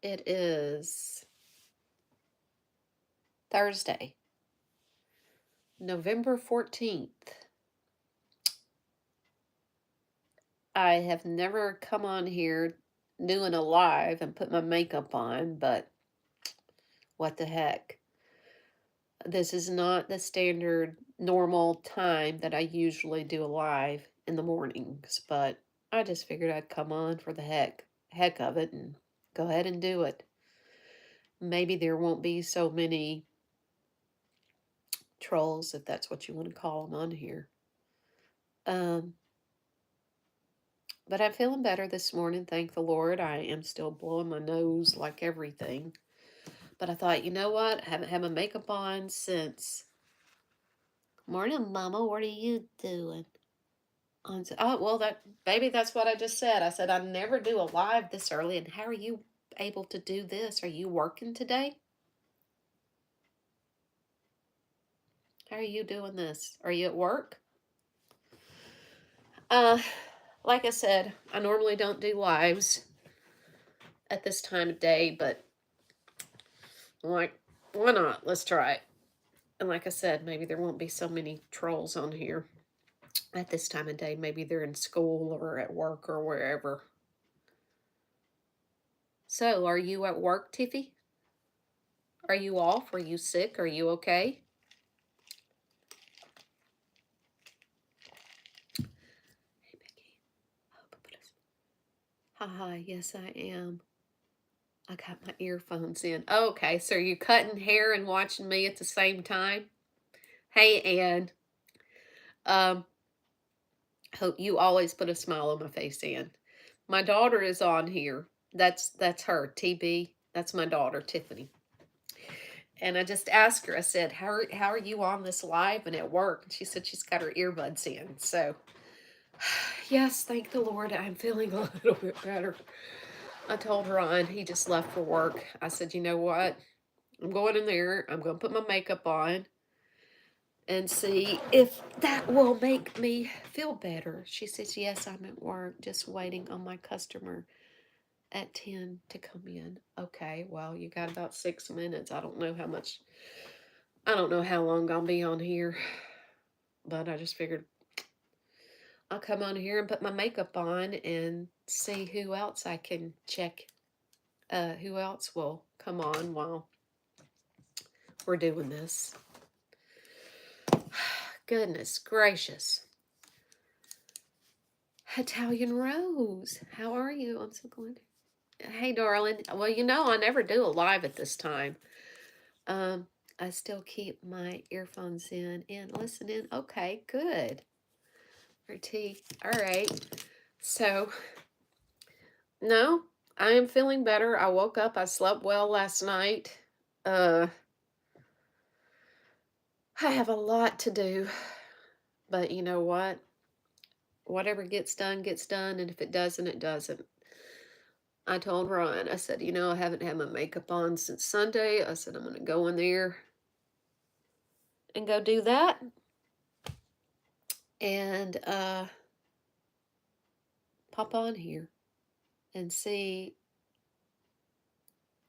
It is Thursday, November 14th. I have never come on here doing a live and put my makeup on, but what the heck. This is not the standard normal time that I usually do a live in the mornings, but I just figured I'd come on for the heck of it and go ahead and do it. Maybe there won't be so many trolls, if that's what you want to call them, on here. But I'm feeling better this morning, thank the Lord. I am still blowing my nose like everything. But I thought, you know what? I haven't had my makeup on since. Morning, Mama. What are you doing? Oh, well, baby, that's what I just said. I said I never do a live this early. And how are you able to do this? Are you working today? How are you doing this? Are you at work? Like I said, I normally don't do lives at this time of day, but like, why not? Let's try it. And like I said, maybe there won't be so many trolls on here at this time of day. Maybe they're in school or at work or wherever. So, are you at work, Tiffy? Are you off? Are you sick? Are you okay? Hey, Becky. Hi, yes, I am. I got my earphones in. Okay, so you're cutting hair and watching me at the same time? Hey, Ann. Hope you always put a smile on my face, Ann. My daughter is on here. That's her, TB. That's my daughter, Tiffany. And I just asked her, I said, how are you on this live and at work? And she said she's got her earbuds in. So, yes, thank the Lord, I'm feeling a little bit better. I told Ron, he just left for work. I said, you know what? I'm going in there. I'm going to put my makeup on and see if that will make me feel better. She says, yes, I'm at work, just waiting on my customer at 10 to come in. Okay, well, you got about 6 minutes. I don't know how long I'll be on here, but I just figured I'll come on here and put my makeup on and see who else I can check, who else will come on while we're doing this. Goodness gracious. Italian Rose, how are you? I'm so glad. Hey, darling. Well, I never do a live at this time. I still keep my earphones in and listen in. Okay, good. RT. All right. So, no, I am feeling better. I woke up. I slept well last night. I have a lot to do, but you know what? Whatever gets done, gets done. And if it doesn't, it doesn't. I told Ryan, I said, I haven't had my makeup on since Sunday. I said, I'm going to go in there and go do that. And pop on here and see.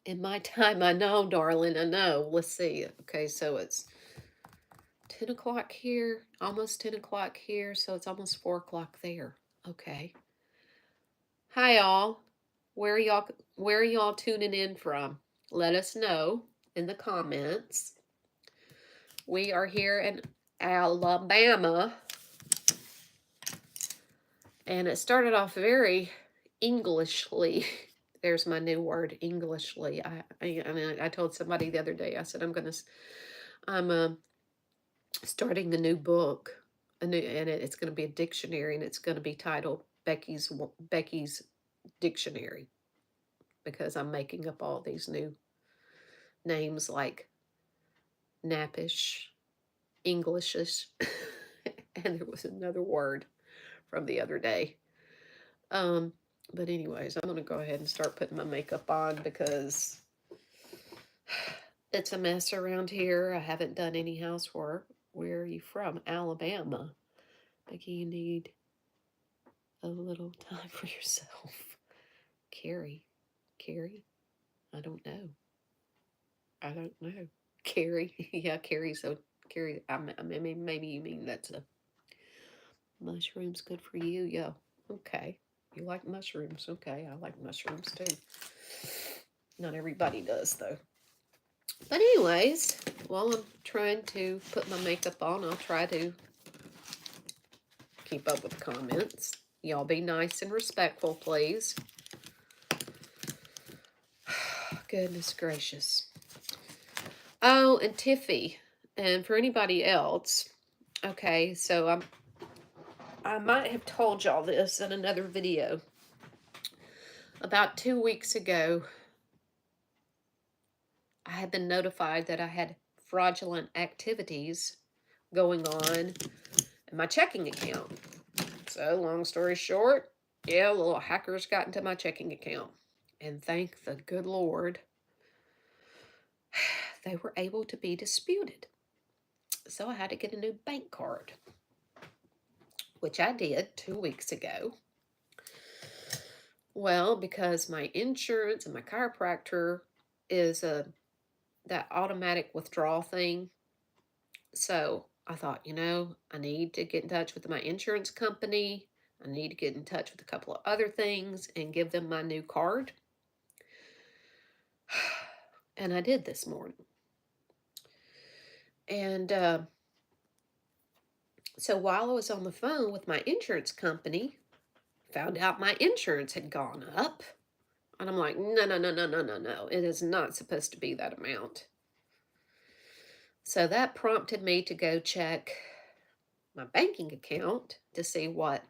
In my time, I know, darling, I know. Let's see. Okay, so it's 10 o'clock here, almost 10 o'clock here, so it's almost 4 o'clock there. Okay. Hi, all. Where are y'all tuning in from? Let us know in the comments. We are here in Alabama. And it started off very Englishly. There's my new word, Englishly. I told somebody the other day, I said, I'm starting a new book, and it's going to be a dictionary, and it's going to be titled Becky's Dictionary, because I'm making up all these new names like Nappish, Englishish, and there was another word from the other day. But anyways, I'm going to go ahead and start putting my makeup on because it's a mess around here. I haven't done any housework. Where are you from? Alabama. Becky, you need a little time for yourself. Carrie. I don't know. I don't know. Carrie. Yeah, Carrie. So, Carrie, I mean, maybe you mean that's a mushrooms good for you. Yeah. Okay. You like mushrooms. Okay. I like mushrooms too. Not everybody does, though. But anyways, while I'm trying to put my makeup on, I'll try to keep up with the comments. Y'all be nice and respectful, please. Goodness gracious. Oh, and Tiffy, and for anybody else, okay, so I might have told y'all this in another video. About 2 weeks ago, I had been notified that I had fraudulent activities going on in my checking account. So, long story short, yeah, little hackers got into my checking account. And thank the good Lord, they were able to be disputed. So I had to get a new bank card, which I did 2 weeks ago. Well, because my insurance and my chiropractor is that automatic withdrawal thing. So I thought, I need to get in touch with my insurance company. I need to get in touch with a couple of other things and give them my new card. And I did this morning. And so while I was on the phone with my insurance company, found out my insurance had gone up. And I'm like, no, no, no, no, no, no, no. It is not supposed to be that amount. So that prompted me to go check my banking account to see what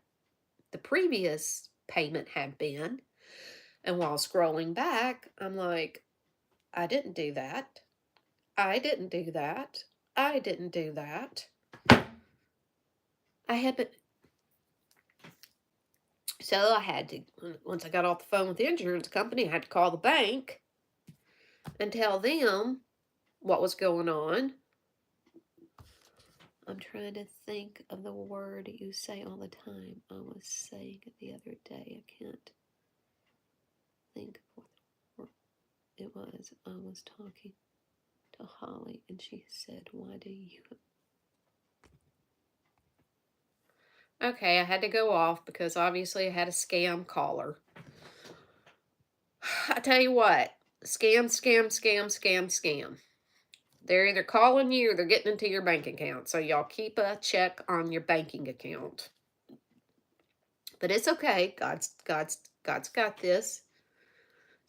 the previous payment had been. And while scrolling back, I'm like, I didn't do that. I didn't do that. I didn't do that. I had been. So I had to, once I got off the phone with the insurance company, I had to call the bank and tell them what was going on. I'm trying to think of the word you say all the time. I was saying it the other day. I can't think of what it was. I was talking to Holly and she said, why do you... Okay, I had to go off because obviously I had a scam caller. I tell you what, scam, scam, scam, scam, scam. They're either calling you or they're getting into your bank account. So y'all keep a check on your banking account. But it's okay. God's got this.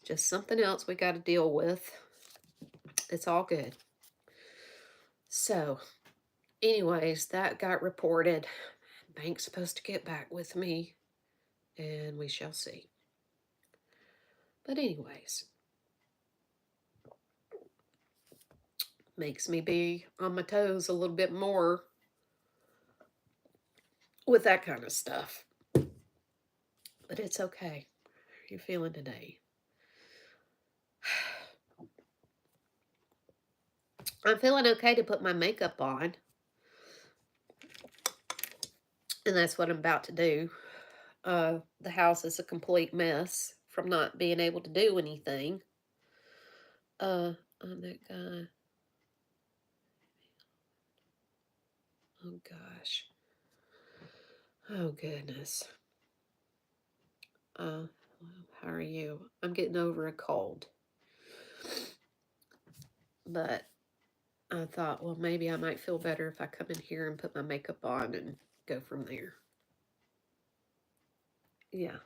Just something else we got to deal with. It's all good. So, anyways, that got reported. Bank's supposed to get back with me, and we shall see. But anyways, makes me be on my toes a little bit more with that kind of stuff. But it's okay. How are you feeling today? I'm feeling okay to put my makeup on. And that's what I'm about to do. The house is a complete mess from not being able to do anything. On that guy. Oh gosh. Oh goodness. How are you? I'm getting over a cold. But I thought, well, maybe I might feel better if I come in here and put my makeup on and go from there. Yeah.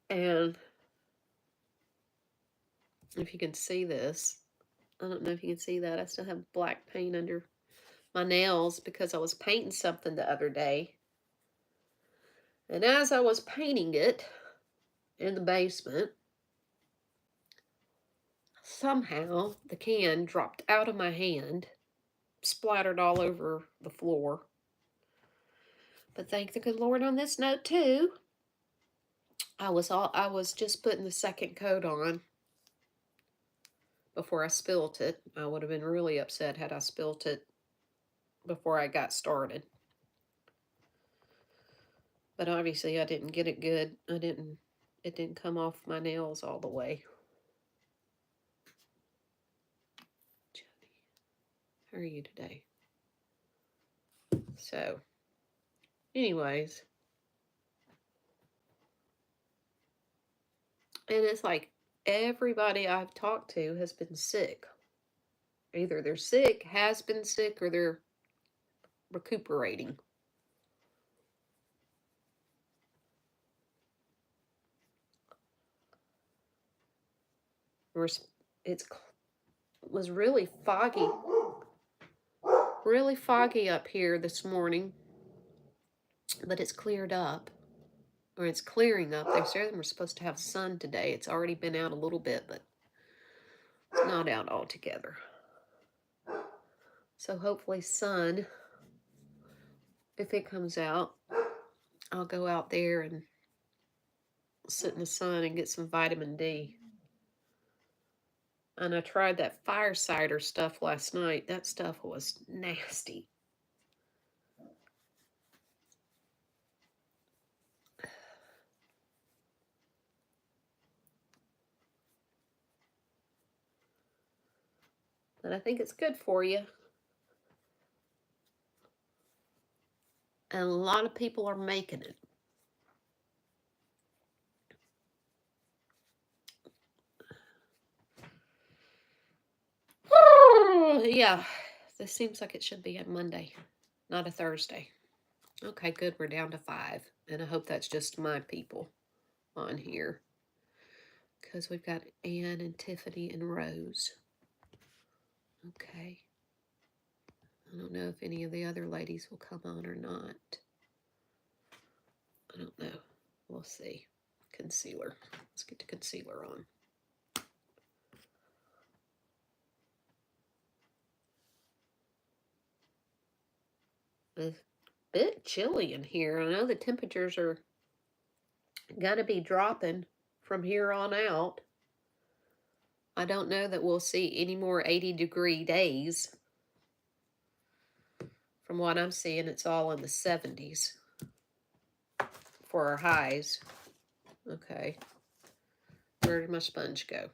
And if you can see this, I don't know if you can see that. I still have black paint under my nails because I was painting something the other day. And as I was painting it in the basement, somehow the can dropped out of my hand, splattered all over the floor. But thank the good Lord on this note too. I was just putting the second coat on before I spilt it. I would have been really upset had I spilt it before I got started. But obviously I didn't get it good. It didn't come off my nails all the way. Jody, how are you today? So, anyways. And it's like everybody I've talked to has been sick. Either they're sick, has been sick, or they're recuperating. It was really foggy up here this morning, but it's cleared up, or it's clearing up. They said we're supposed to have sun today. It's already been out a little bit, but it's not out altogether. So hopefully sun, if it comes out, I'll go out there and sit in the sun and get some vitamin D. And I tried that fire cider stuff last night. That stuff was nasty. But I think it's good for you. And a lot of people are making it. Yeah, this seems like it should be a Monday, not a Thursday. Okay, good. We're down to 5. And I hope that's just my people on here. Because we've got Anne and Tiffany and Rose. Okay. I don't know if any of the other ladies will come on or not. I don't know. We'll see. Concealer. Let's get the concealer on. It's a bit chilly in here. I know the temperatures are going to be dropping from here on out. I don't know that we'll see any more 80-degree days. From what I'm seeing, it's all in the 70s for our highs. Okay. Where did my sponge go?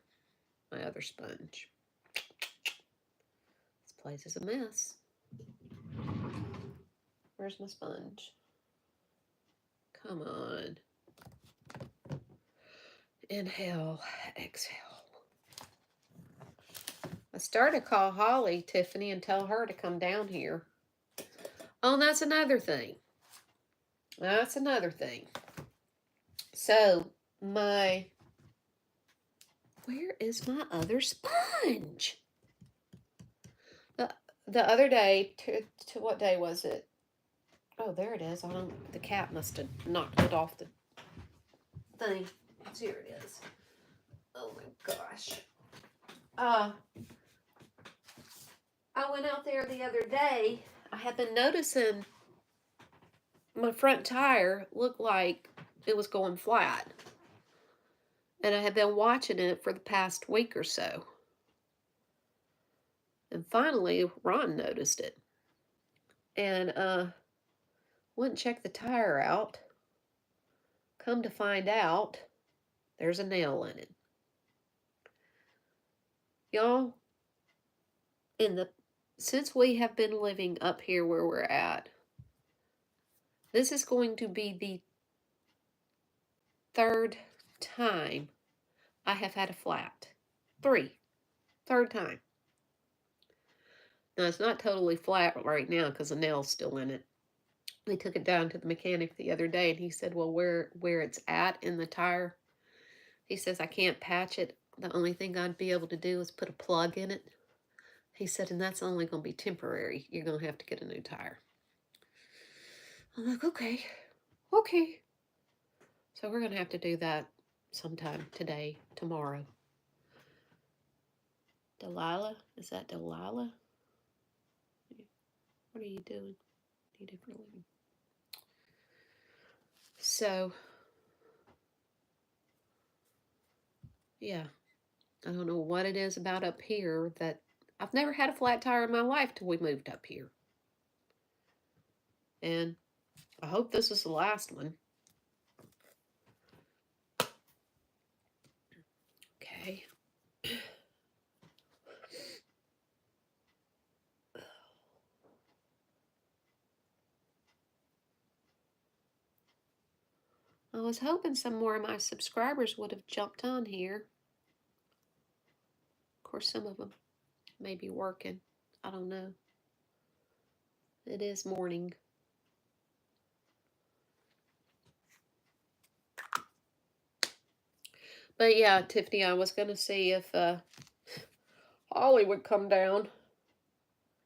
My other sponge. This place is a mess. Where's my sponge? Come on. Inhale, exhale. I started to call Holly, Tiffany, and tell her to come down here. Oh, and that's another thing. That's another thing. So, where is my other sponge? The other day, to what day was it? Oh, there it is. The cat must have knocked it off the thing. Here it is. Oh my gosh. I went out there the other day. I had been noticing my front tire looked like it was going flat. And I had been watching it for the past week or so. And finally, Ron noticed it. And went and checked the tire out. Come to find out, there's a nail in it. Y'all, since we have been living up here where we're at, this is going to be the 3rd time I have had a flat. 3rd time. Now, it's not totally flat right now because the nail's still in it. We took it down to the mechanic the other day, and he said, well, where it's at in the tire, he says, I can't patch it. The only thing I'd be able to do is put a plug in it. He said, and that's only going to be temporary. You're going to have to get a new tire. I'm like, okay. So we're going to have to do that sometime today, tomorrow. Delilah? Is that Delilah? What are you doing? You do for a living. So, yeah. I don't know what it is about up here that I've never had a flat tire in my life till we moved up here. And I hope this is the last one. I was hoping some more of my subscribers would have jumped on here. Of course, some of them may be working. I don't know. It is morning. But yeah, Tiffany, I was going to see if Holly would come down.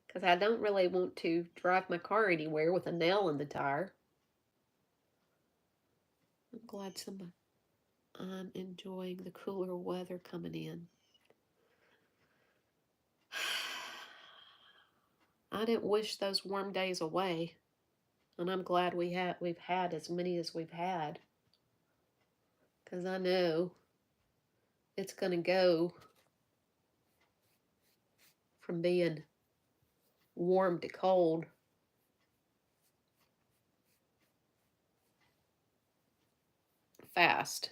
Because I don't really want to drive my car anywhere with a nail in the tire. I'm glad somebody... I'm enjoying the cooler weather coming in. I didn't wish those warm days away. And I'm glad we've had as many as we've had. Because I know it's going to go from being warm to cold. Fast.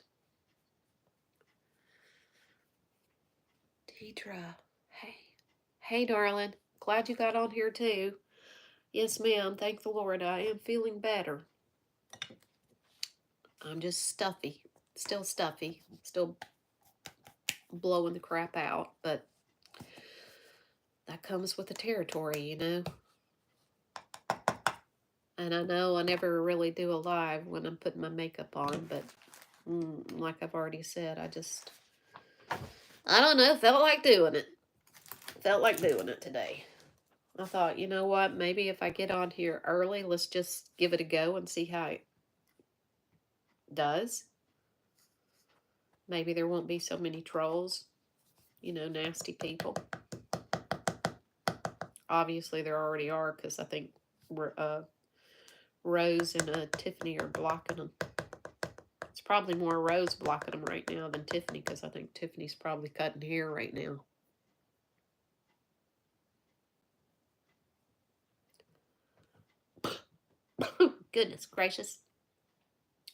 Deidre, hey. Hey, darling. Glad you got on here too. Yes, ma'am. Thank the Lord. I am feeling better. I'm just stuffy. Still stuffy. Still blowing the crap out. But that comes with the territory, you know. And I know I never really do a live when I'm putting my makeup on. But like I've already said, I don't know. Felt like doing it. Felt like doing it today. I thought, you know what? Maybe if I get on here early, let's just give it a go and see how it does. Maybe there won't be so many trolls, you know, nasty people. Obviously, there already are because I think Rose and Tiffany are blocking them. It's probably more Rose blocking them right now than Tiffany because I think Tiffany's probably cutting hair right now. Goodness gracious.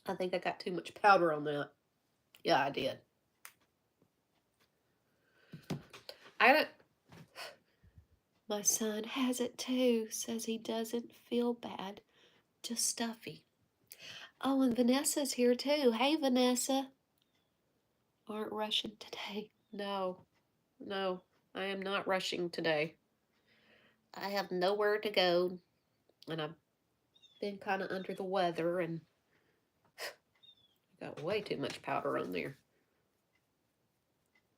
I think I got too much powder on that. Yeah, I did. My son has it too. Says he doesn't feel bad. Just stuffy. Oh, and Vanessa's here too. Hey, Vanessa. Aren't rushing today. No, I am not rushing today. I have nowhere to go. And I've been kind of under the weather and got way too much powder on there.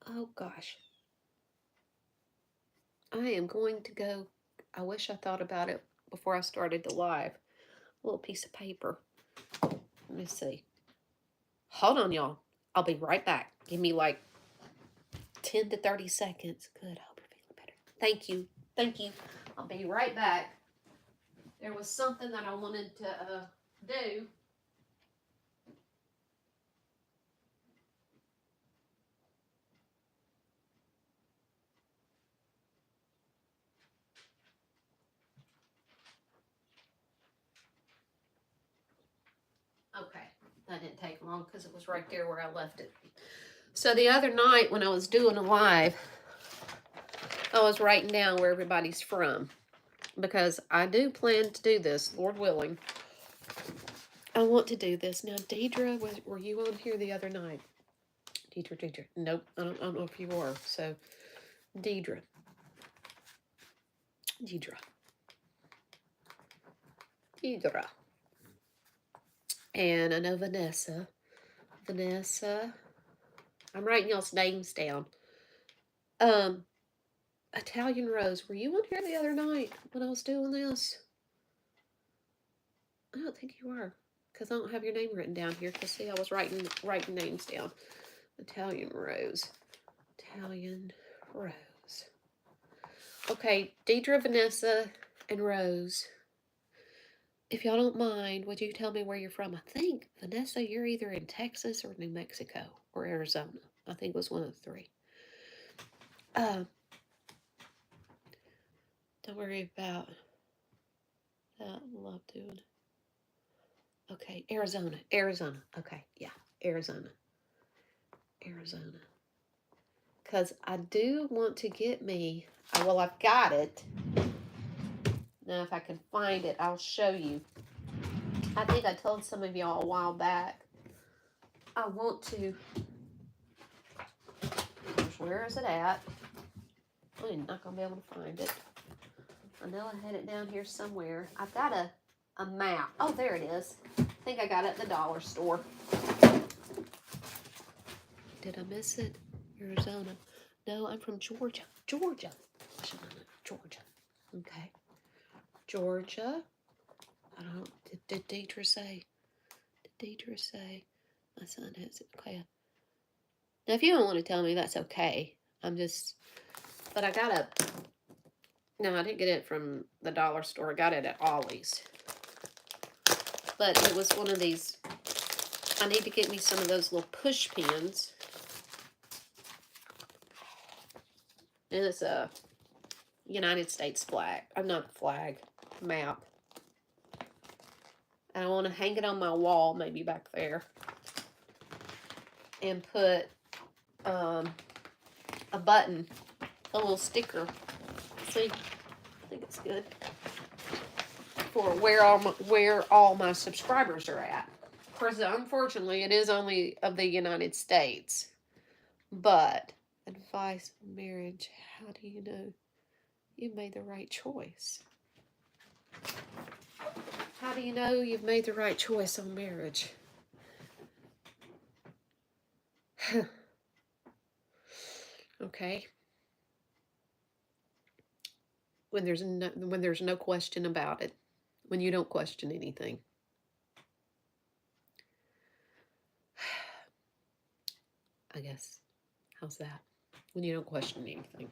Oh, gosh. I am going to go. I wish I thought about it before I started the live. A little piece of paper. Let me see. Hold on, y'all. I'll be right back. Give me like 10 to 30 seconds. Good. I hope you're feeling better. Thank you. Thank you. I'll be right back. There was something that I wanted to do. Okay, that didn't take long because it was right there where I left it. So the other night when I was doing a live, I was writing down where everybody's from because I do plan to do this, Lord willing. I want to do this. Now, Deidre, were you on here the other night? Deidre. Nope, I don't know if you were. So, Deidre. And I know Vanessa. I'm writing y'all's names down. Italian Rose, were you on here the other night when I was doing this? I don't think you were, because I don't have your name written down here. Because see, I was writing names down. Italian Rose. Okay, Deidre, Vanessa, and Rose. If y'all don't mind, would you tell me where you're from? I think, Vanessa, you're either in Texas or New Mexico or Arizona. I think it was one of the three. Don't worry about that. Love doing. Okay, Arizona. Okay, yeah, Arizona. Because I do want to get me, well, I've got it. Now, if I can find it, I'll show you. I think I told some of y'all a while back I want to, where is it at? I'm not going to be able to find it. I know I had it down here somewhere. I've got a map. Oh, there it is. I think I got it at the dollar store. Did I miss it? Arizona. No, I'm from Georgia. Georgia. Georgia. Okay. Georgia. I don't, did Deidre say? Did Deidre say? My son has it. Okay. Now, if you don't want to tell me, that's okay. I'm just, but I got a, no, I didn't get it from the dollar store. I got it at Ollie's. But it was one of these, I need to get me some of those little push pins. And it's a United States flag. I'm not a flag, map. And I want to hang it on my wall, maybe back there. And put a button, a little sticker. See, I think it's good. For where all my subscribers are at. Of course, unfortunately, it is only of the United States. But advice on marriage, how do you know you've made the right choice? How do you know you've made the right choice on marriage? Okay. When there's no question about it. When you don't question anything. I guess. How's that? When you don't question anything.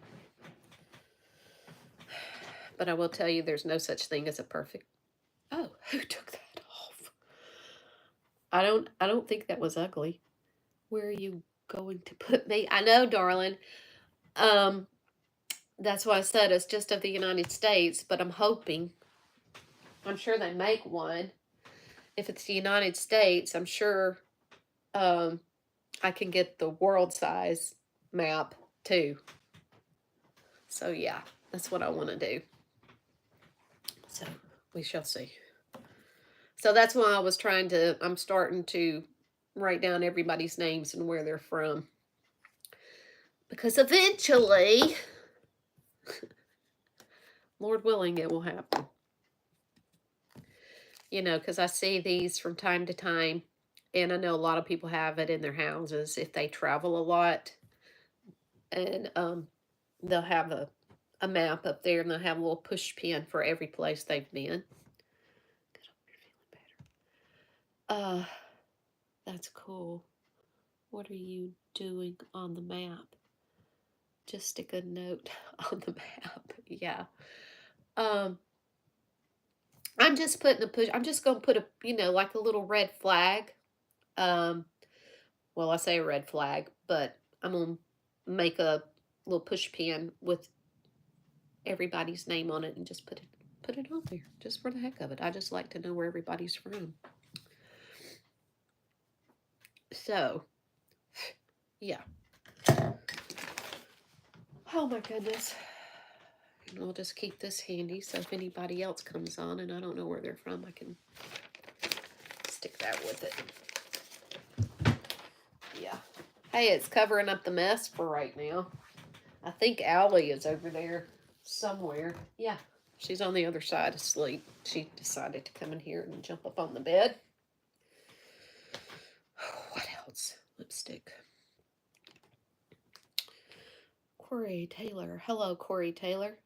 But I will tell you, there's no such thing as a perfect. Oh, who took that off? I don't think that was ugly. Where are you going to put me? I know, darling. That's why I said it's just of the United States, but I'm hoping. I'm sure they make one. If it's the United States, I'm sure I can get the world size map too. So yeah, that's what I want to do. So we shall see. So that's why I'm starting to write down everybody's names and where they're from. Because eventually, Lord willing, it will happen. You know, because I see these from time to time. And I know a lot of people have it in their houses if they travel a lot. And they'll have a map up there and they'll have a little push pin for every place they've been. That's cool. What are you doing on the map? Just stick a note on the map. Yeah. I'm just putting I'm just going to put like a little red flag. Well, I say a red flag, but I'm going to make a little push pin with everybody's name on it and just put it on there just for the heck of it. I just like to know where everybody's from. So, yeah. Oh my goodness. And I'll just keep this handy so if anybody else comes on and I don't know where they're from, I can stick that with it. Yeah. Hey, it's covering up the mess for right now. I think Allie is over there somewhere. Yeah, she's on the other side asleep. She decided to come in here and jump up on the bed. What else? Lipstick. Corey Taylor. Hello, Corey Taylor.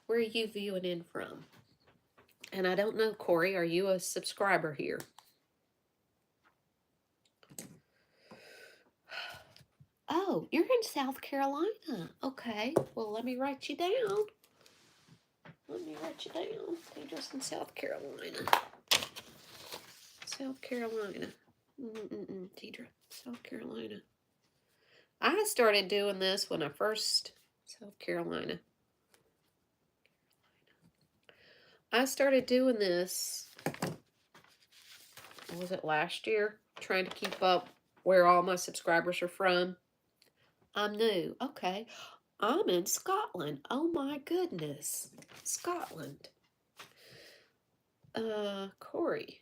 Where are you viewing in from? And I don't know, Corey, are you a subscriber here? Oh, you're in South Carolina. Okay, well, let me write you down. Let me write you down. You're just in South Carolina. South Carolina. Deidre, South Carolina. I started doing this when I first... South Carolina. I started doing this, was it last year? Trying to keep up where all my subscribers are from. I'm new. Okay. I'm in Scotland. Oh my goodness. Scotland. Corey.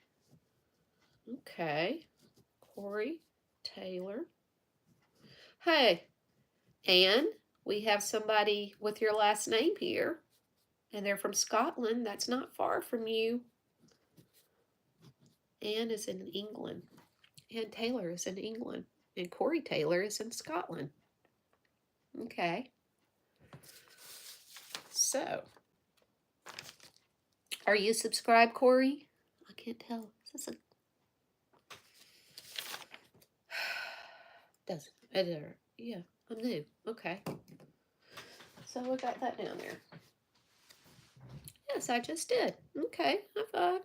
Okay. Corey Taylor. Hey, and we have somebody with your last name here, and they're from Scotland. That's not far from you. Anne is in England. Anne Taylor is in England. And Corey Taylor is in Scotland. Okay. So, are you subscribed, Corey? I can't tell. Is this a... Doesn't matter. Yeah, I'm new. Okay. So we got that down there. Yes, I just did. Okay, high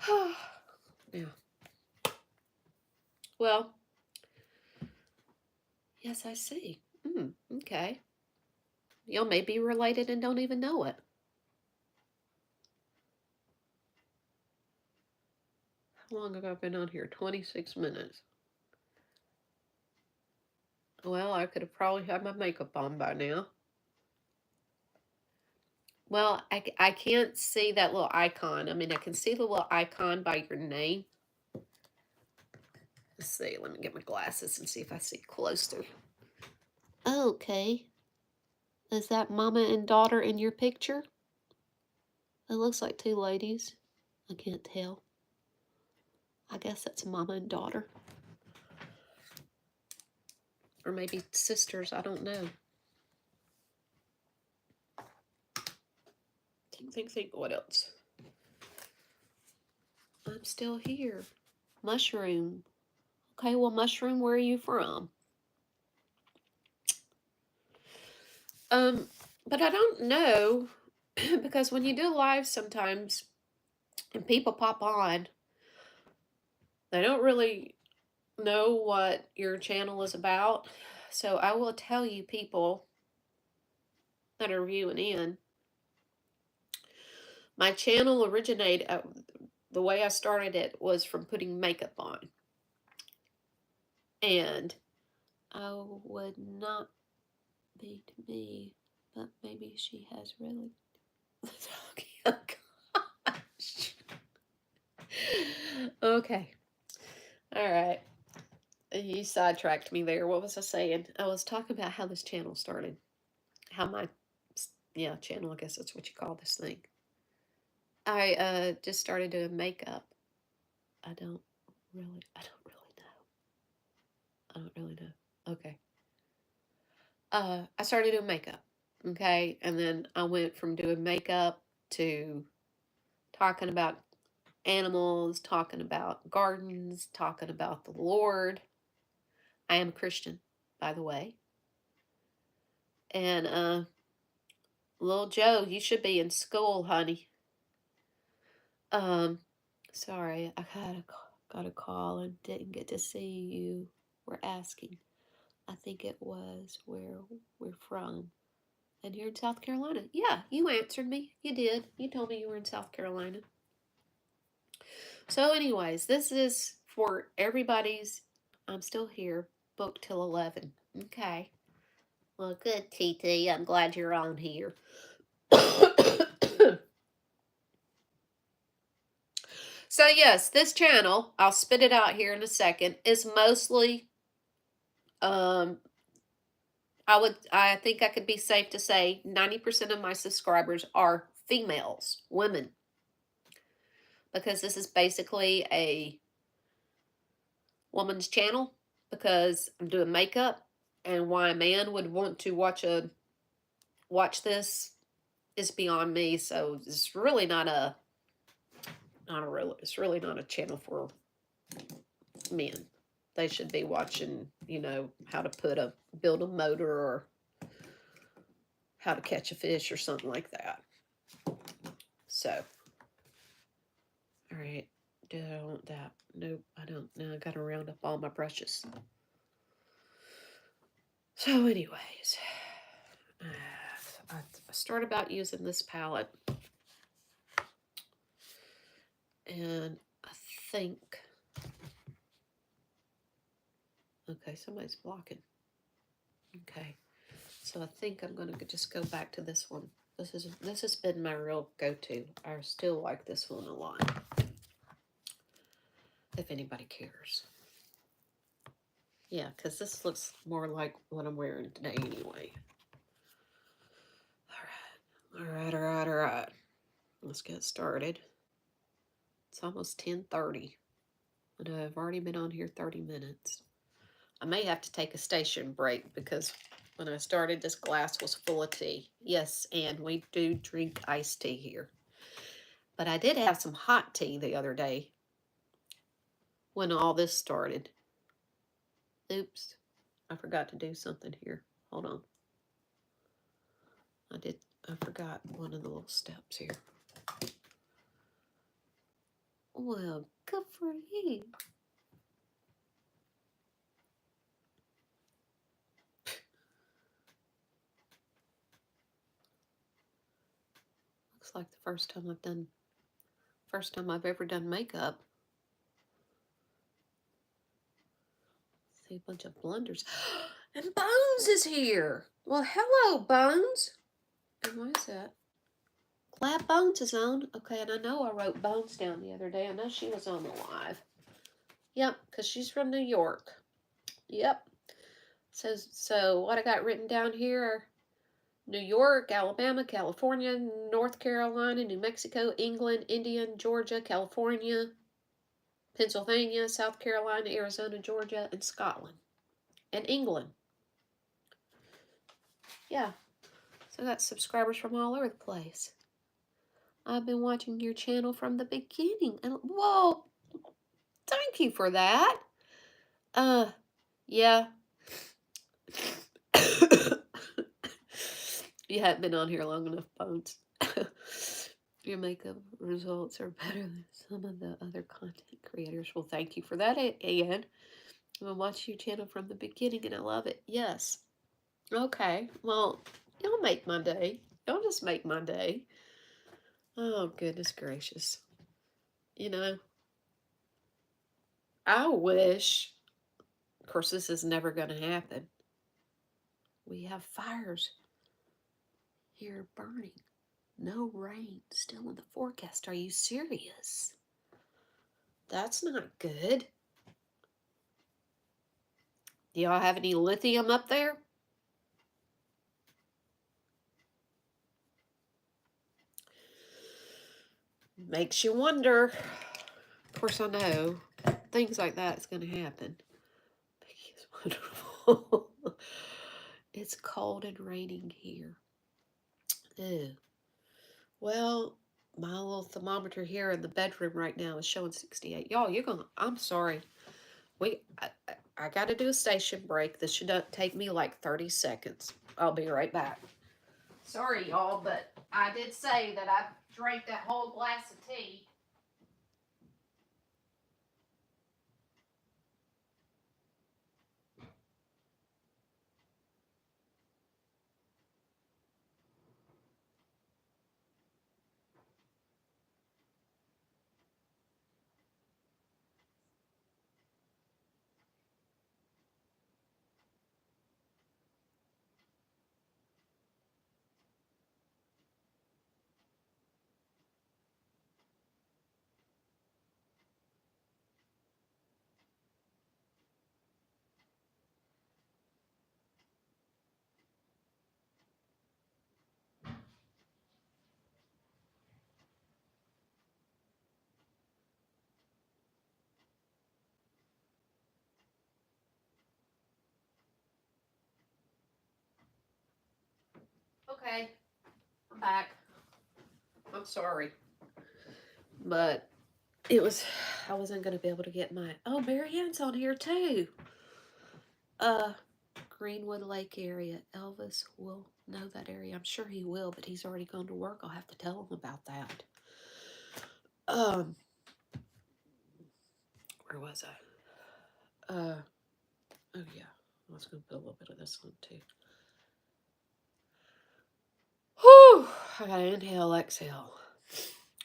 five. Yeah. Well, yes, I see. Okay. Y'all may be related and don't even know it. How long have I been on here? 26 minutes. Well, I could have probably had my makeup on by now. Well, I can't see that little icon. I mean, I can see the little icon by your name. Let's see. Let me get my glasses and see if I see closer. Okay. Is that mama and daughter in your picture? It looks like two ladies. I can't tell. I guess that's mama and daughter. Or maybe sisters. I don't know. Think. What else? I'm still here. Mushroom. Okay, well, Mushroom, where are you from? But I don't know, because when you do live sometimes and people pop on, they don't really know what your channel is about. So I will tell you, people that are viewing in, my channel originated, the way I started it was from putting makeup on. And I would not be to me, but maybe she has really. Oh, gosh. Okay. All right. You sidetracked me there. What was I saying? I was talking about how this channel started. How my, channel, I guess that's what you call this thing. I just started doing makeup. I don't really know. Okay. I started doing makeup. Okay. And then I went from doing makeup to talking about animals, talking about gardens, talking about the Lord. I am a Christian, by the way. And little Joe, you should be in school, honey. Sorry, I got a call and didn't get to see you. We're asking. I think it was where we're from. And you're in South Carolina. Yeah, you answered me. You did. You told me you were in South Carolina. So anyways, this is for everybody's, I'm still here, booked till 11. Okay. Well, good, TT. I'm glad you're on here. So yes, this channel, I'll spit it out here in a second, is mostly, I think I could be safe to say 90% of my subscribers are females, women. Because this is basically a woman's channel, because I'm doing makeup, and why a man would want to watch this is beyond me. So it's really it's really not a channel for men. They should be watching, how to build a motor, or how to catch a fish, or something like that. So, all right. Do I want that? Nope, I don't. Now I got to round up all my brushes. So anyways, I started about using this palette. And I think, okay, somebody's blocking. Okay, so I think I'm gonna just go back to this one. This has been my real go-to. I still like this one a lot, if anybody cares. Yeah, because this looks more like what I'm wearing today anyway. All right. Let's get started. It's almost 10:30, and I've already been on here 30 minutes. I may have to take a station break because when I started, this glass was full of tea. Yes, and we do drink iced tea here. But I did have some hot tea the other day when all this started. Oops, I forgot to do something here. Hold on. I forgot one of the little steps here. Well, good for you. Looks like the first time I've ever done makeup. See a bunch of blunders. And Bones is here. Well, hello, Bones. And what is that? Glad Bones is on. Okay, and I know I wrote Bones down the other day. I know she was on the live. Yep, because she's from New York. Yep. So what I got written down here are New York, Alabama, California, North Carolina, New Mexico, England, India, Georgia, California, Pennsylvania, South Carolina, Arizona, Georgia, and Scotland. And England. Yeah. So I got subscribers from all over the place. I've been watching your channel from the beginning. And whoa, thank you for that. Yeah. You haven't been on here long enough, Bones. Your makeup results are better than some of the other content creators. Well, thank you for that, Ian. I've been watching your channel from the beginning and I love it. Yes. Okay. Well, y'all make my day. Y'all just make my day. Oh, goodness gracious. You know, I wish, of course, this is never going to happen. We have fires here burning. No rain. Still in the forecast. Are you serious? That's not good. Do y'all have any lithium up there? Makes you wonder. Of course, I know things like that's going to happen. It's wonderful. It's cold and raining here. Ew. Well, my little thermometer here in the bedroom right now is showing 68. Y'all, I'm sorry. I got to do a station break. This should take me like 30 seconds. I'll be right back. Sorry, y'all, but I did say that I drank that whole glass of tea. Okay, I'm back. I'm sorry. But I wasn't going to be able to get my, oh, Marianne's on here too. Greenwood Lake area. Elvis will know that area. I'm sure he will, but he's already gone to work. I'll have to tell him about that. Where was I? Oh yeah, I was going to put a little bit of this on too. Whew, I gotta inhale, exhale.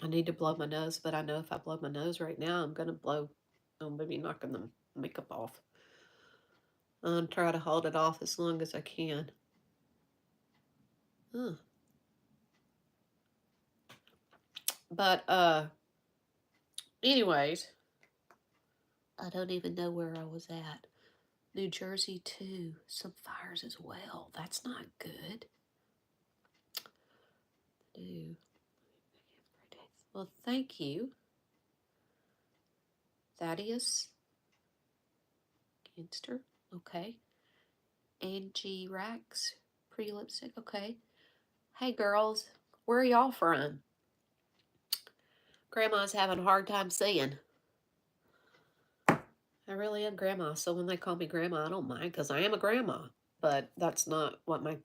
I need to blow my nose, but I know if I blow my nose right now, I'm maybe knocking the makeup off. I'll try to hold it off as long as I can. Huh. But, anyways, I don't even know where I was at. New Jersey too. Some fires as well. That's not good. Well, thank you, Thaddeus Ginster. Okay. Angie Rax, pretty lipstick. Okay. Hey girls, where are y'all from? Grandma's having a hard time seeing. I really am grandma, so when they call me grandma, I don't mind because I am a grandma. But that's not what my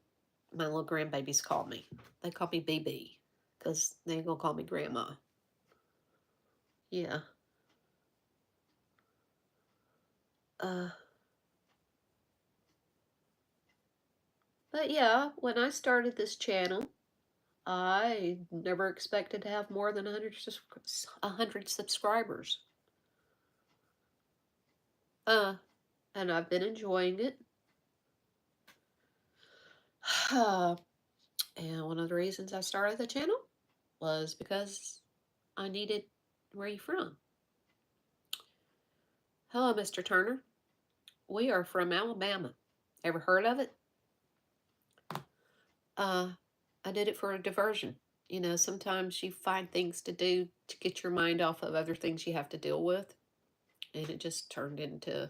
little grandbabies call me. They call me BB because they ain't gonna call me grandma. Yeah. But yeah, when I started this channel, I never expected to have more than 100 subscribers. And I've been enjoying it. And one of the reasons I started the channel was because I needed, where are you from? Hello, Mr. Turner. We are from Alabama. Ever heard of it? I did it for a diversion. You know, sometimes you find things to do to get your mind off of other things you have to deal with. And it just turned into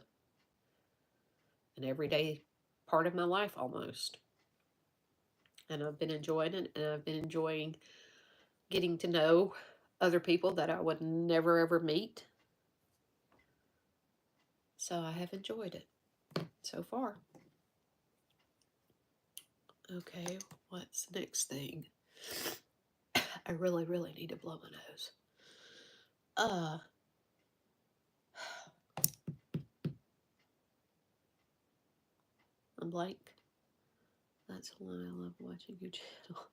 an everyday part of my life almost. And I've been enjoying it, and I've been enjoying getting to know other people that I would never ever meet. So I have enjoyed it so far. Okay, what's the next thing? I really, really need to blow my nose. I'm blank. That's why I love watching your channel.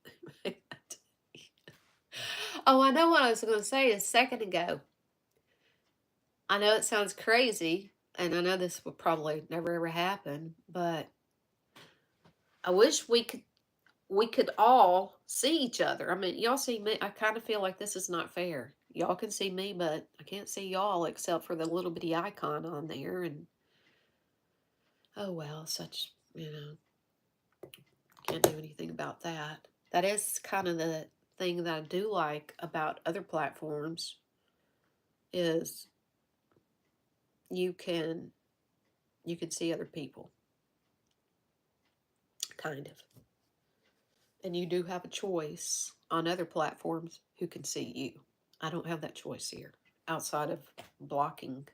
Oh, I know what I was going to say a second ago. I know it sounds crazy, and I know this would probably never ever happen, but I wish we could all see each other. I mean, y'all see me. I kind of feel like this is not fair. Y'all can see me, but I can't see y'all except for the little bitty icon on there. And oh well, such, can't do anything about that. That is kind of the thing that I do like about other platforms is you can see other people, kind of. And you do have a choice on other platforms who can see you. I don't have that choice here outside of blocking.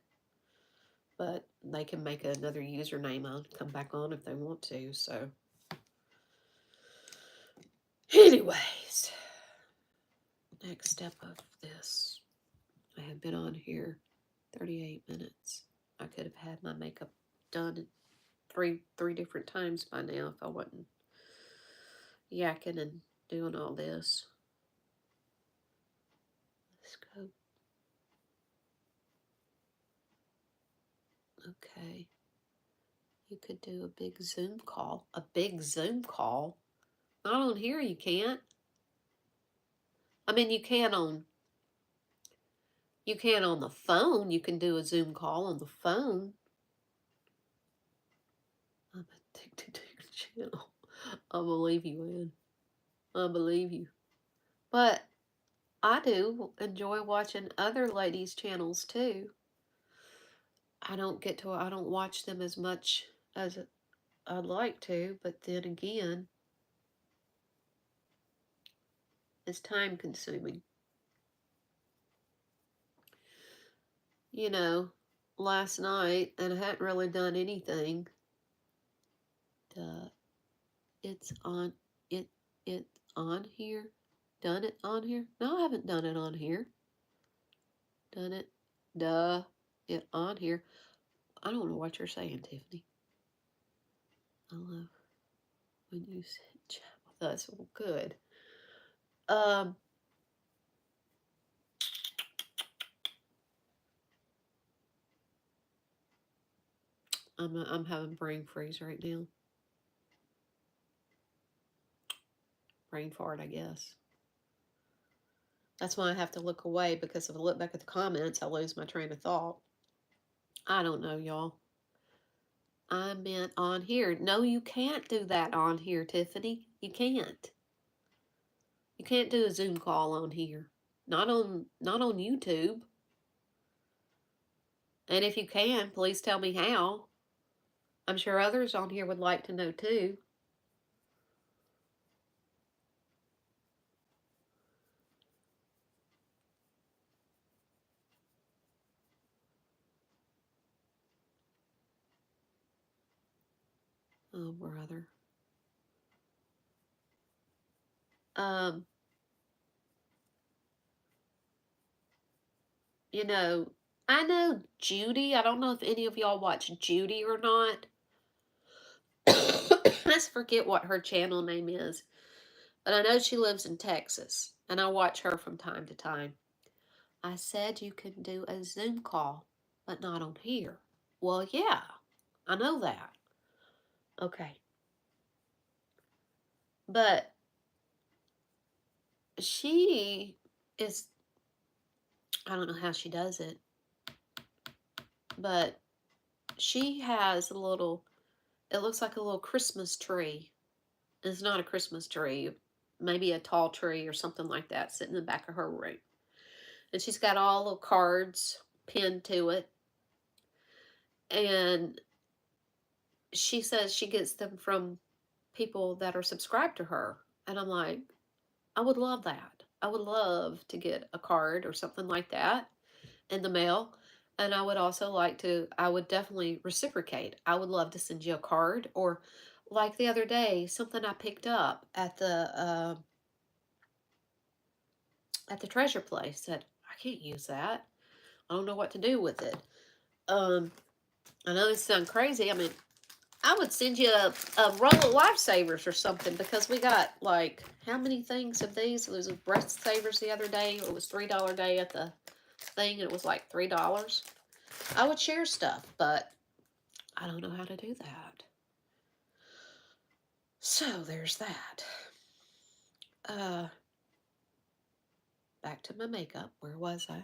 But they can make another username and come back on if they want to. So, anyways, next step of this. I have been on here 38 minutes. I could have had my makeup done three different times by now if I wasn't yakking and doing all this. Let's go. Okay. You could do a big Zoom call. A big Zoom call? Not on here, you can't. I mean, you can on the phone. You can do a Zoom call on the phone. I'm addicted to your channel. I believe you, Ann. I believe you. But I do enjoy watching other ladies' channels too. I don't watch them as much as I'd like to, but then again, it's time consuming. You know, last night, and I hadn't really done anything. It's on here. Done it on here? No, I haven't done it on here. Done it. It on here. I don't know what you're saying, Tiffany. I love when you chat with us. Well, good. I'm having brain freeze right now. Brain fart, I guess. That's why I have to look away, because if I look back at the comments, I lose my train of thought. I don't know, y'all. I meant on here. No, you can't do that on here, Tiffany. You can't. You can't do a Zoom call on here. Not on YouTube. And if you can, please tell me how. I'm sure others on here would like to know too. Oh, brother. Um, you know, I know Judy. I don't know if any of y'all watch Judy or not. I forget what her channel name is, but I know she lives in Texas, and I watch her from time to time. I said you can do a Zoom call, but not on here. Well, yeah, I know that. Okay. But she is, I don't know how she does it, but she has a little, it looks like a little Christmas tree. It's not a Christmas tree, maybe a tall tree or something like that sitting in the back of her room. And she's got all the cards pinned to it. And she says she gets them from people that are subscribed to her. And I'm like, I would love that. I would love to get a card or something like that in the mail. And I would also like to, I would definitely reciprocate. I would love to send you a card, or like the other day, something I picked up at the treasure place that I can't use that. I don't know what to do with it. I know this sounds crazy. I mean, I would send you a roll of lifesavers or something, because we got like how many things of these? There was breath savers the other day. It was $3 day at the thing, and it was like $3. I would share stuff, but I don't know how to do that. So there's that. Back to my makeup. Where was I?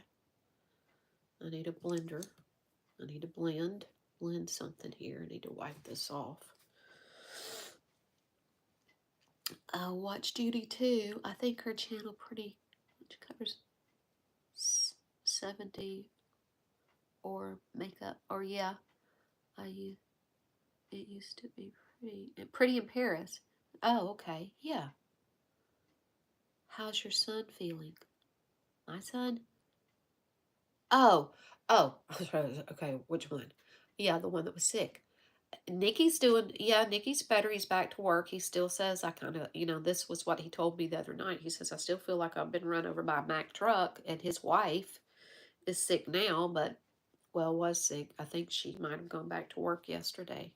I need a blender. I need to blend something here. I need to wipe this off. Watch Judy too. I think her channel which covers 70 or makeup, or yeah, it used to be pretty in Paris. Oh, okay, yeah. How's your son feeling? My son? Oh, oh, okay, which one? Yeah, the one that was sick. Nikki's doing, yeah, Nikki's better. He's back to work. He still says, I kind of, this was what he told me the other night. He says, I still feel like I've been run over by a Mack truck, and his wife is sick now, but, well, was sick. I think she might have gone back to work yesterday.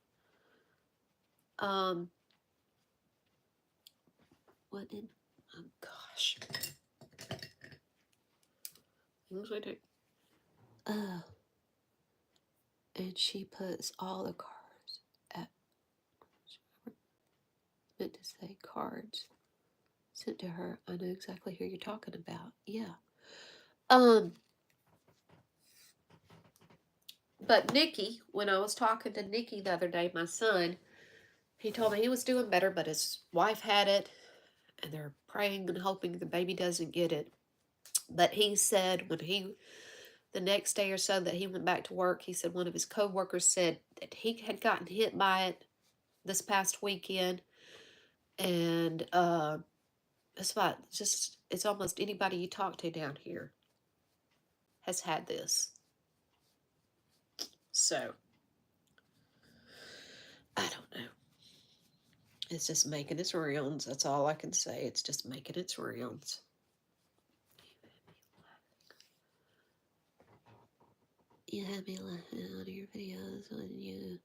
What in, oh gosh. Things we do. And she puts all the cards at, meant to say cards sent to her. I know exactly who you're talking about. Yeah. But Nikki, when I was talking to Nikki the other day, my son, he told me he was doing better, but his wife had it, and they're praying and hoping the baby doesn't get it. But he said the next day or so that he went back to work, he said one of his coworkers said that he had gotten hit by it this past weekend, and it's almost anybody you talk to down here has had this. So I don't know. It's just making its rounds. That's all I can say. It's just making its rounds. You have me laughing on your videos when you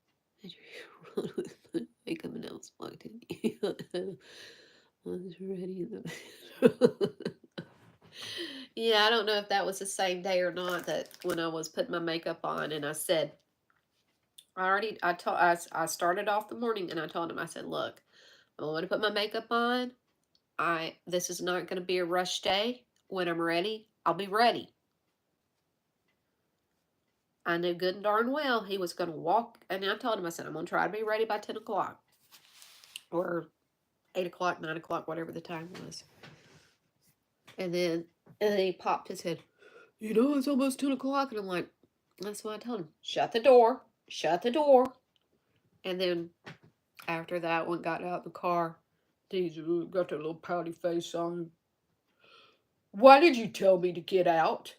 make them announce blocked in you. I was ready in the Yeah, I don't know if that was the same day or not, that when I was putting my makeup on, and I said, I started off the morning, and I told him, I said, look, I'm going to put my makeup on. This is not going to be a rush day. When I'm ready, I'll be ready. I knew good and darn well he was going to walk. And I told him, I said, I'm going to try to be ready by 10 o'clock. Or 8 o'clock, 9 o'clock, whatever the time was. And then he popped his head, it's almost 10 o'clock. And I'm like, that's what I told him. Shut the door. Shut the door. And then after that one got out of the car, he's got that little pouty face on him. Why did you tell me to get out?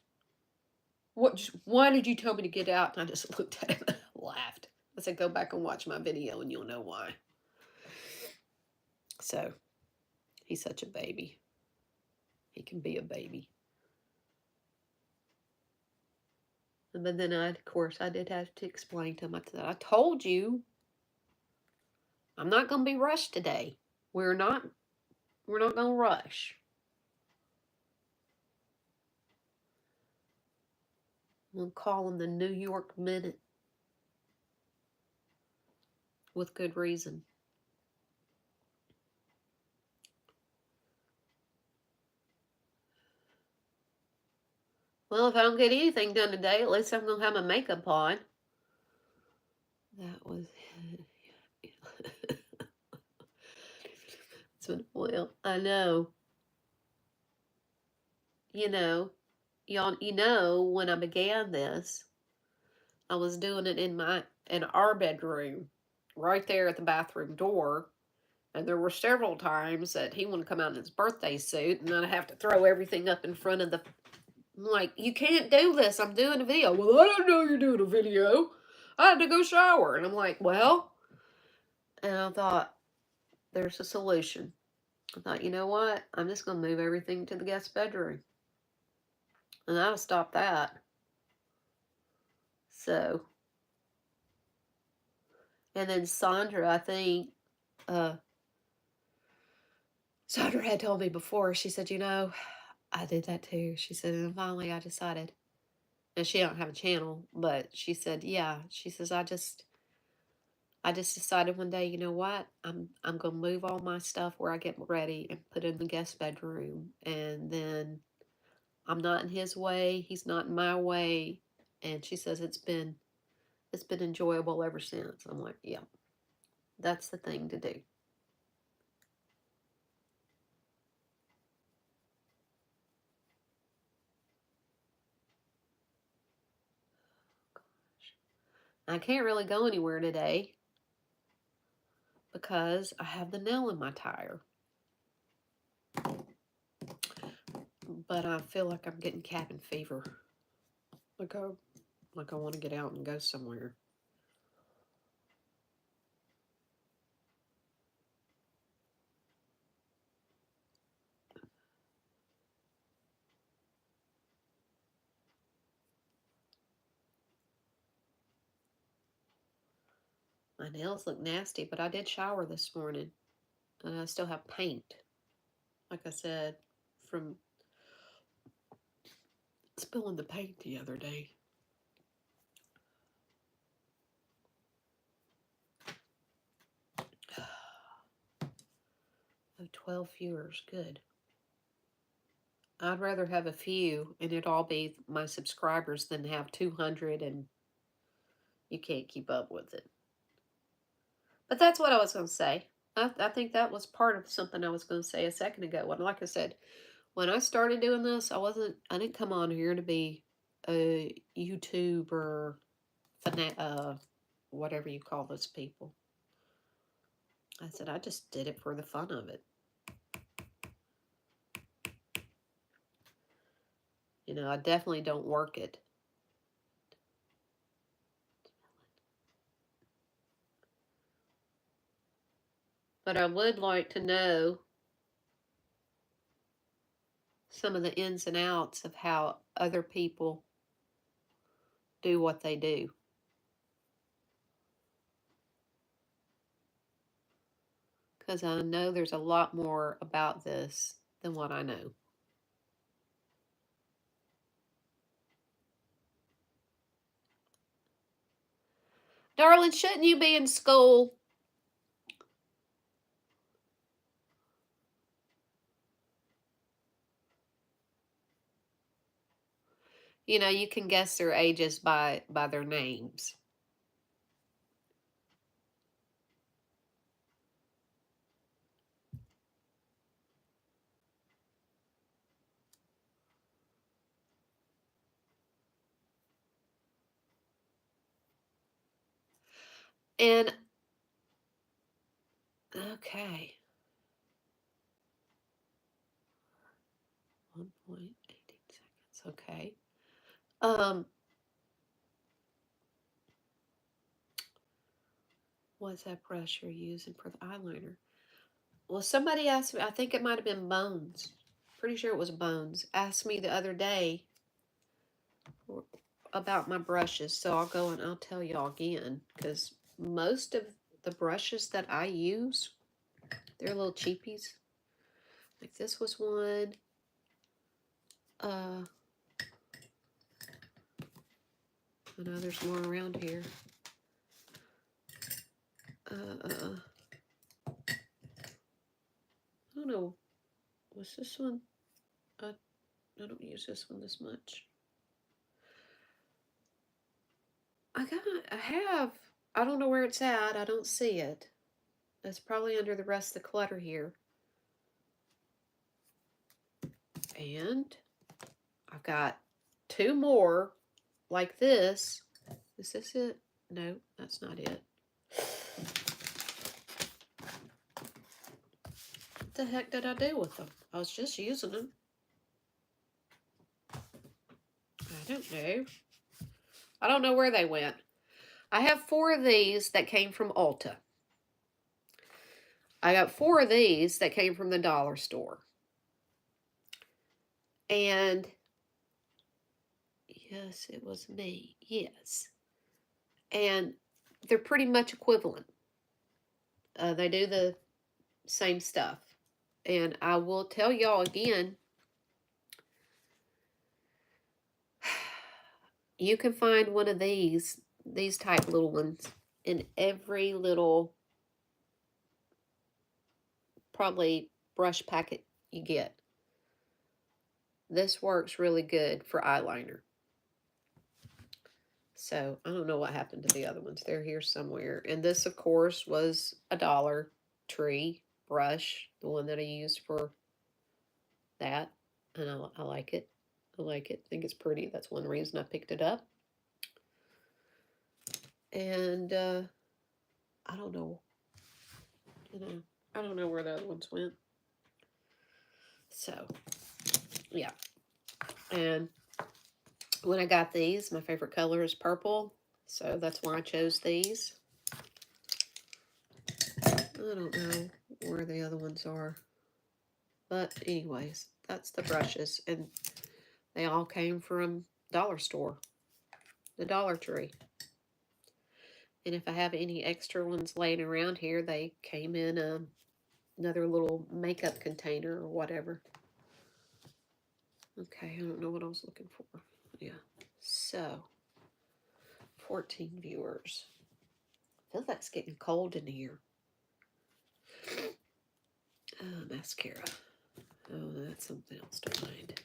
Why did you tell me to get out? And I just looked at him and laughed. I said, go back and watch my video and you'll know why. So, he's such a baby. He can be a baby. But then, of course, I did have to explain to him. I said, I told you, I'm not going to be rushed today. We're not going to rush. We'll call him the New York Minute. With good reason. Well, if I don't get anything done today, at least I'm going to have my makeup on. That was... well, I know. When I began this, I was doing it in our bedroom, right there at the bathroom door. And there were several times that he wouldn't come out in his birthday suit, and I'd have to throw everything up in front of the... I'm like, you can't do this. I'm doing a video. Well, I don't know you're doing a video. I had to go shower. And I'm like, well... And I thought, there's a solution. I thought, you know what? I'm just going to move everything to the guest bedroom. And that'll stop that. So... And then Sandra, I think... Sandra had told me before, she said, I did that too. She said, and finally I decided, and she don't have a channel, but she said, yeah, she says, I just decided one day, you know what? I'm going to move all my stuff where I get ready and put it in the guest bedroom. And then I'm not in his way. He's not in my way. And she says, it's been enjoyable ever since. I'm like, yeah, that's the thing to do. I can't really go anywhere today because I have the nail in my tire. But I feel like I'm getting cabin fever. Like I want to get out and go somewhere. My nails look nasty, but I did shower this morning. And I still have paint. Like I said, from spilling the paint the other day. Oh, 12 viewers, good. I'd rather have a few and it all be my subscribers than have 200 and you can't keep up with it. But that's what I was going to say. I think that was part of something I was going to say a second ago. When, like I said, when I started doing this, I didn't come on here to be a YouTuber, whatever you call those people. I said, I just did it for the fun of it. I definitely don't work it. But I would like to know some of the ins and outs of how other people do what they do. Because I know there's a lot more about this than what I know. Darling, shouldn't you be in school? You know, you can guess their ages by their names. And okay, 1.18 seconds. Okay. Um, what's that brush you're using for the eyeliner? Well, somebody asked me, I think it might have been Bones. Pretty sure it was Bones. Asked me the other day about my brushes, so I'll go and I'll tell y'all again because most of the brushes that I use, they're little cheapies. Like this was one. I know there's more around here. I don't know. Was this one? I don't use this one this much. I have. I don't know where it's at. I don't see it. It's probably under the rest of the clutter here. And I've got two more like this. Is this it? No, that's not it. What the heck did I do with them? I was just using them. I don't know. I don't know where they went. I have 4 of these that came from Ulta. I got 4 of these that came from the dollar store. And yes, it was me. Yes. And they're pretty much equivalent. They do the same stuff. And I will tell y'all again, you can find one of these type little ones in every little probably brush packet you get. This works really good for eyeliner. So I don't know what happened to the other ones. They're here somewhere. And this, of course, was a Dollar Tree brush, the one that I used for that. And I like it. I like it. I think it's pretty. That's one reason I picked it up. And I don't know. I don't know where the other ones went. So, yeah. And when I got these, my favorite color is purple. So that's why I chose these. I don't know where the other ones are. But anyways, that's the brushes. And they all came from dollar store, the Dollar Tree. And if I have any extra ones laying around here, they came in another little makeup container or whatever. Okay, I don't know what I was looking for. Yeah. So, 14 viewers. Feels like it's getting cold in here. Mascara. Oh, that's something else to find.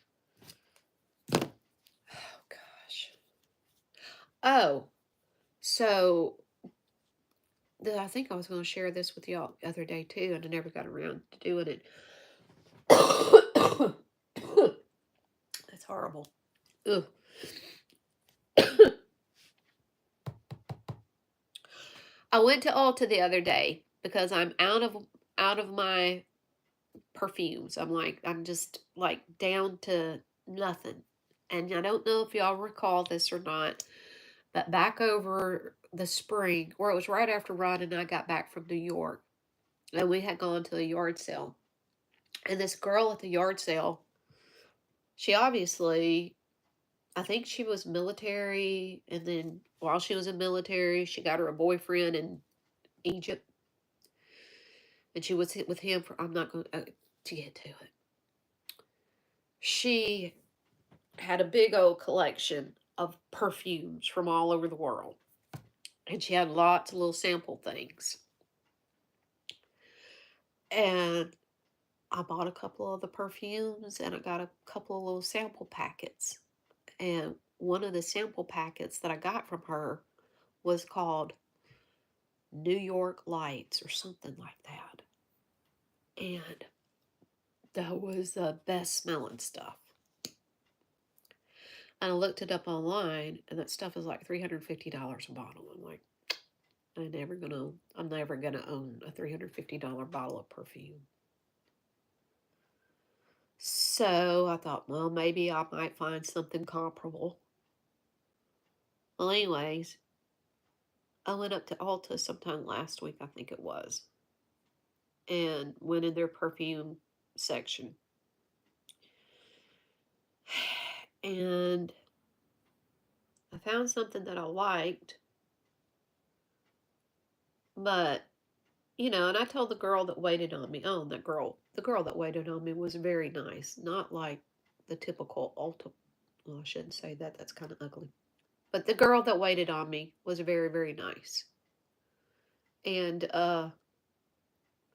Oh, gosh. Oh, so I think I was going to share this with y'all the other day, too, and I never got around to doing it. That's horrible. Ugh. I went to Ulta the other day because I'm out of my perfumes. I'm just like down to nothing. And I don't know if y'all recall this or not, but back over the spring, or it was right after Ron and I got back from New York, and we had gone to a yard sale. And this girl at the yard sale, she obviously, I think she was military, and then while she was in military, she got her a boyfriend in Egypt, and she was with him for, I'm not going to get to it. She had a big old collection of perfumes from all over the world. And she had lots of little sample things. And I bought a couple of the perfumes and I got a couple of little sample packets. And one of the sample packets that I got from her was called New York Lights or something like that. And that was the best smelling stuff. And I looked it up online, and that stuff is like $350 a bottle. I'm like, I'm never gonna own a $350 bottle of perfume. So I thought, well, maybe I might find something comparable. Well, anyways, I went up to Ulta sometime last week, I think it was, and went in their perfume section. And I found something that I liked, but and I told the girl that waited on me, the girl that waited on me was very nice, not like the typical Ulta. Well, I shouldn't say that, that's kind of ugly. But the girl that waited on me was very, very nice. And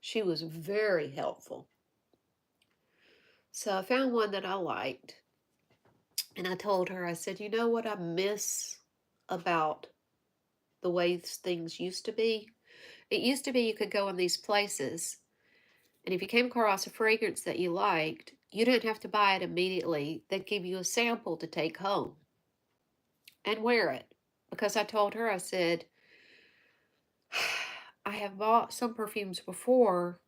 she was very helpful. So I found one that I liked. And I told her, I said, you know what I miss about the way things used to be? It used to be you could go in these places, and if you came across a fragrance that you liked, you didn't have to buy it immediately. They'd give you a sample to take home and wear it. Because I told her, I said, I have bought some perfumes before,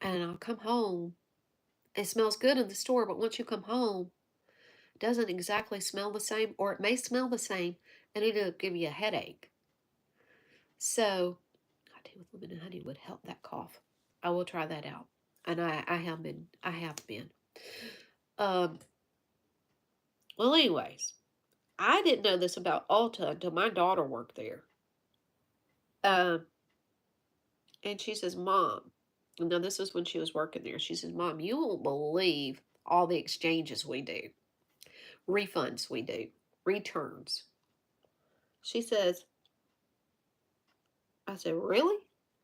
and I'll come home. It smells good in the store, but once you come home, it doesn't exactly smell the same, or it may smell the same, and it'll give you a headache. So, tea with lemon and honey would help that cough. I will try that out, and I have been. Um. Well, anyways, I didn't know this about Ulta until my daughter worked there. Um. And she says, Mom. Now this is when she was working there. She says, Mom, you won't believe all the exchanges we do, refunds we do, returns. She says, I said, really?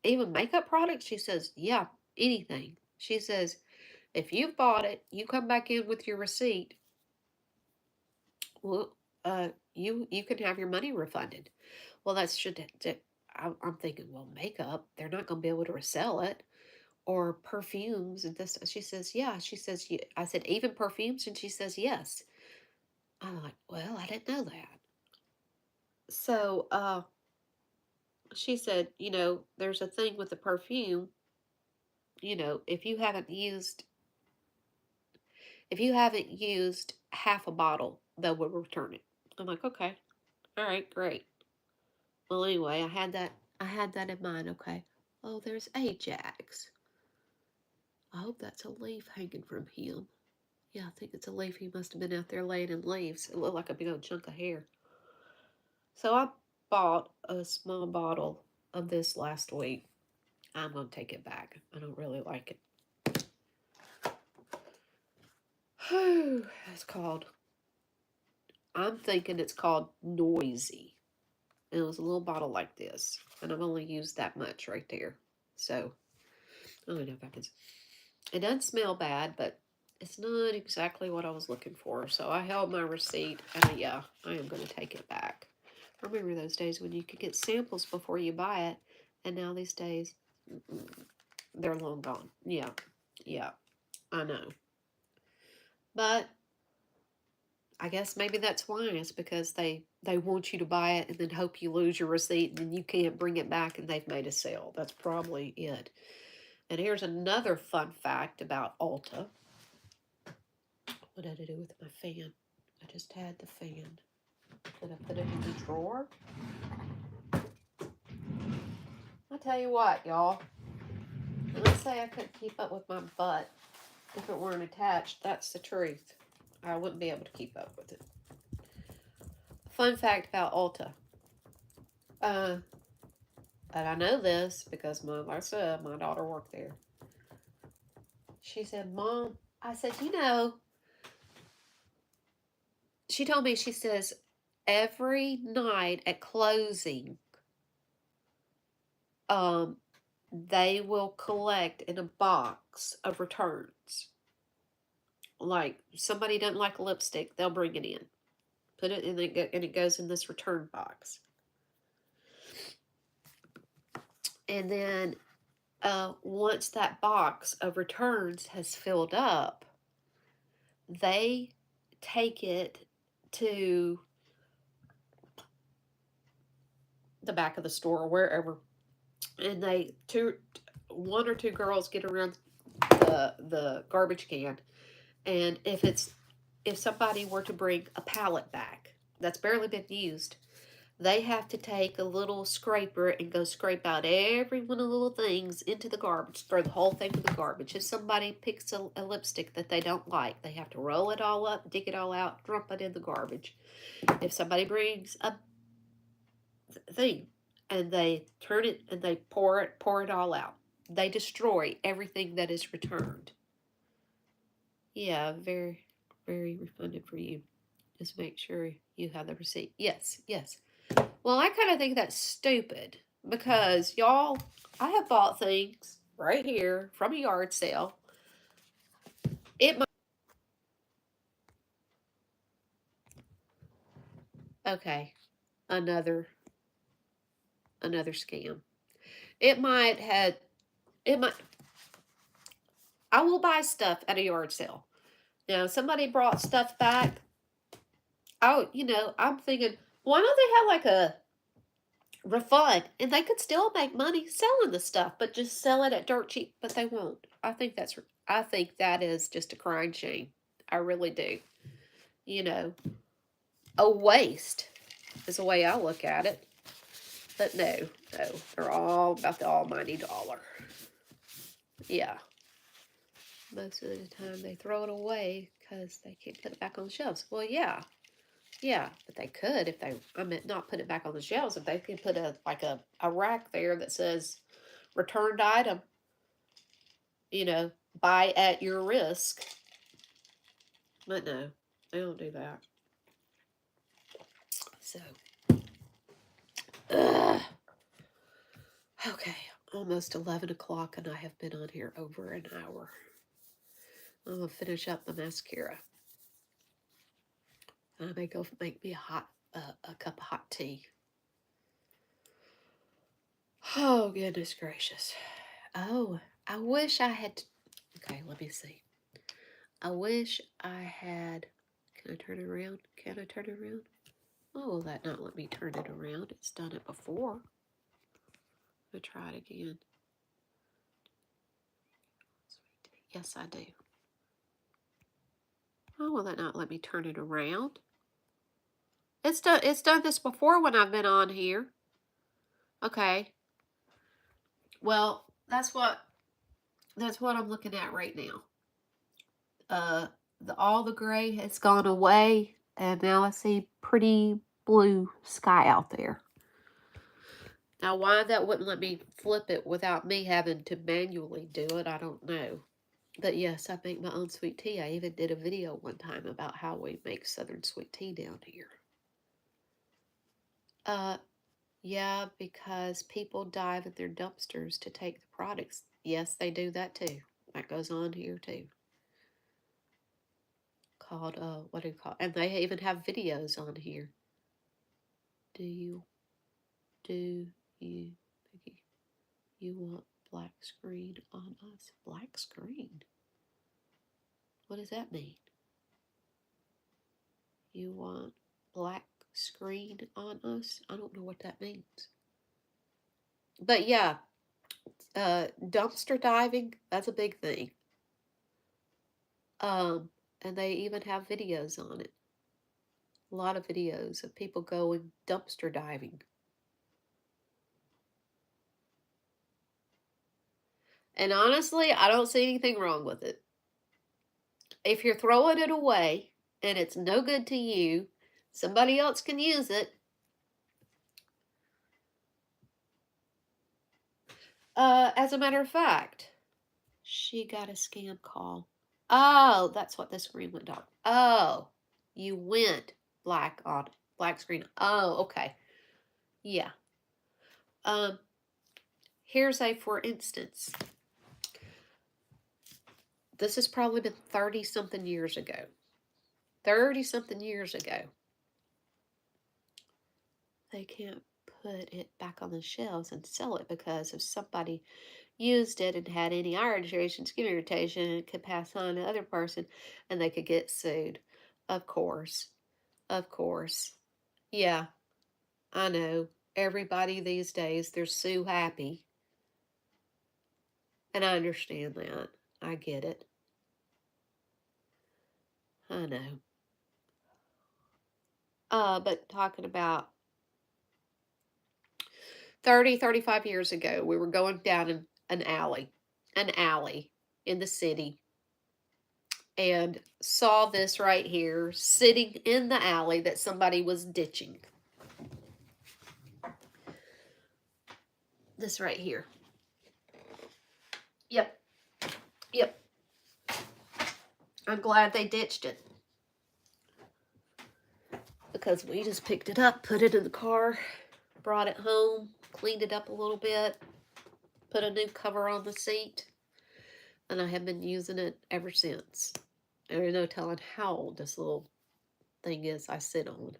Even makeup products? She says, yeah, anything. She says, if you've bought it, you come back in with your receipt. Well, you can have your money refunded. Well, I'm thinking, well, makeup, they're not going to be able to resell it, or perfumes and this. She says, yeah. She says, I said, even perfumes, and she says, yes. I'm like, well, I didn't know that. So, she said, there's a thing with the perfume. If you haven't used half a bottle, they will return it. I'm like, okay, all right, great. Well, anyway, I had that in mind. Okay. Oh, there's Ajax. I hope that's a leaf hanging from him. Yeah, I think it's a leaf. He must have been out there laying in leaves. It looked like a big old chunk of hair. So I bought a small bottle of this last week. I'm going to take it back. I don't really like it. I'm thinking it's called Noisy. And it was a little bottle like this. And I've only used that much right there. So, I don't know if I can. It doesn't smell bad, but it's not exactly what I was looking for. So I held my receipt, and yeah, I am going to take it back. I remember those days when you could get samples before you buy it, and now these days, they're long gone. Yeah, I know. But I guess maybe that's why. It's because they want you to buy it and then hope you lose your receipt and then you can't bring it back and they've made a sale. That's probably it. And here's another fun fact about Ulta. What did I do with my fan? I just had the fan. Did I put it in the drawer? I'll tell you what, y'all. Let's say I couldn't keep up with my butt if it weren't attached. That's the truth. I wouldn't be able to keep up with it. Fun fact about Ulta. And I know this because, like I said, my daughter worked there. She said, Mom, I said, she told me, she says, every night at closing, they will collect in a box of returns. Like, somebody doesn't like lipstick, they'll bring it in. Put it in, and it goes in this return box. And then once that box of returns has filled up, they take it to the back of the store or wherever, and one or two girls get around the garbage can, and if somebody were to bring a pallet back that's barely been used, they have to take a little scraper and go scrape out every one of the little things into the garbage, throw the whole thing in the garbage. If somebody picks a lipstick that they don't like, they have to roll it all up, dig it all out, dump it in the garbage. If somebody brings a thing and they turn it and they pour it all out, they destroy everything that is returned. Yeah, very, very refunded for you. Just make sure you have the receipt. Yes, yes. Well, I kind of think that's stupid because, y'all, I have bought things right here from a yard sale. It might. Okay, another scam. It might have. It might. I will buy stuff at a yard sale. Now, somebody brought stuff back. Oh, I'm thinking, why don't they have like a refund, and they could still make money selling the stuff, but just sell it at dirt cheap. But they won't. I think that is just a crying shame. I really do. A waste is the way I look at it. But no, they're all about the almighty dollar. Yeah. Most of the time they throw it away because they can't put it back on the shelves. Well, yeah, but they could if not put it back on the shelves. If they could put a rack there that says returned item, buy at your risk. But no, they don't do that. So, okay, almost 11 o'clock and I have been on here over an hour. I'm going to finish up the mascara. I may go make me a cup of hot tea. Oh, goodness gracious. Oh, I wish I had... Okay, let me see. I wish I had... Can I turn it around? Can I turn it around? Oh, will that not let me turn it around? It's done it before. I'm going to try it again. Yes, I do. Oh, will that not let me turn it around? It's done this before when I've been on here. Okay. Well, that's what I'm looking at right now. All the gray has gone away, and now I see pretty blue sky out there. Now, why that wouldn't let me flip it without me having to manually do it, I don't know. But yes, I make my own sweet tea. I even did a video one time about how we make Southern sweet tea down here. Yeah, because people dive in their dumpsters to take the products. Yes, they do that too. That goes on here too. Called, what do you call it? And they even have videos on here. Do you want black screen on us? Black screen? What does that mean? You want black screen on us? I don't know what that means. But yeah, dumpster diving, that's a big thing. And they even have videos on it. A lot of videos of people going dumpster diving. And honestly, I don't see anything wrong with it. If you're throwing it away and it's no good to you, somebody else can use it. As a matter of fact, she got a scam call. Oh, that's what the screen went on. Oh, you went black screen. Oh, okay. Yeah. Here's a for instance. This has probably been 30-something years ago. 30-something years ago. they can't put it back on the shelves and sell it because if somebody used it and had any eye irritation, skin irritation, it could pass on to the other person and they could get sued. Of course. Of course. Yeah, I know. Everybody these days, they're sue happy. And I understand that. I get it. I know. But talking about 35 years ago, we were going down an alley in the city, and saw this right here sitting in the alley that somebody was ditching. This right here. Yep. Yep. I'm glad they ditched it, because we just picked it up, put it in the car, brought it home, cleaned it up a little bit, put a new cover on the seat, and I have been using it ever since. There's no telling how old this little thing is I sit on.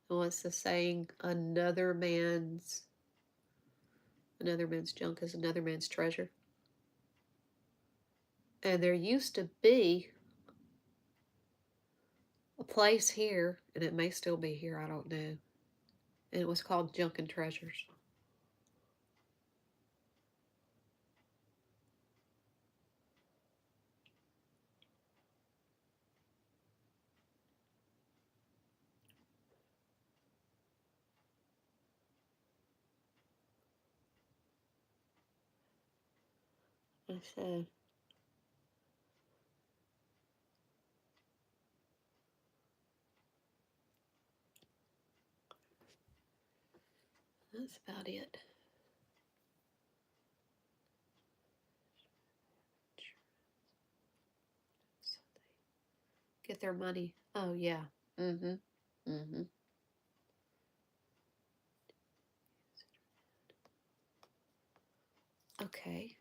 What's the saying? Another man's junk is another man's treasure. And there used to be a place here, and it may still be here, I don't know. And it was called Junk and Treasures. I said, that's about it. Get their money. Oh, yeah. Mm-hmm. Mm-hmm. Okay.